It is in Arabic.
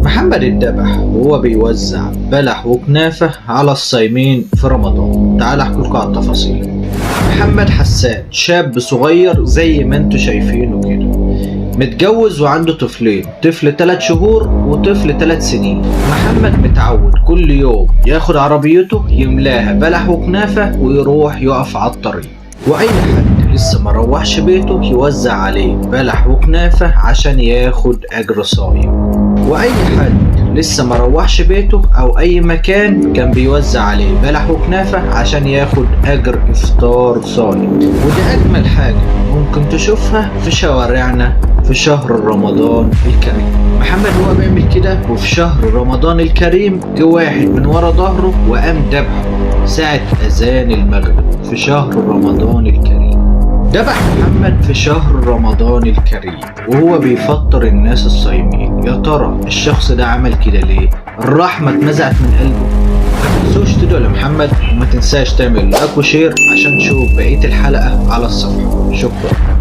محمد اتذبح وهو بيوزع بلح وكنافة على الصايمين في رمضان. تعال احكي لكم على التفاصيل. محمد حسان شاب صغير زي ما انتوا شايفينه كده، متجوز وعنده طفلين، طفل 3 شهور وطفل 3 سنين. محمد متعود كل يوم ياخد عربيته يملاها بلح وكنافة ويروح يقف على الطريق، واي حد لسه ما روحش بيته يوزع عليه بلح وكنافة عشان ياخد اجر صايم، واي حد لسه ما روحش بيته او اي مكان كان بيوزع عليه بلح وكنافة عشان ياخد اجر افطار صايم. ودي اجمل حاجة ممكن تشوفها في شوارعنا في شهر رمضان الكريم. محمد هو بيعمل كده وفي شهر رمضان الكريم جه واحد من ورا ظهره وقام ذبحه ساعة اذان المغرب في شهر رمضان الكريم. ذبح محمد في شهر رمضان الكريم وهو بيفطر الناس الصايمين. يا ترى الشخص ده عمل كده ليه؟ الرحمة اتنزعت من قلبه؟ ما تنسوش تدعوا لمحمد وما تنساش تعمل لايك وشير عشان تشوف بقية الحلقة على الصفحة. شكرا.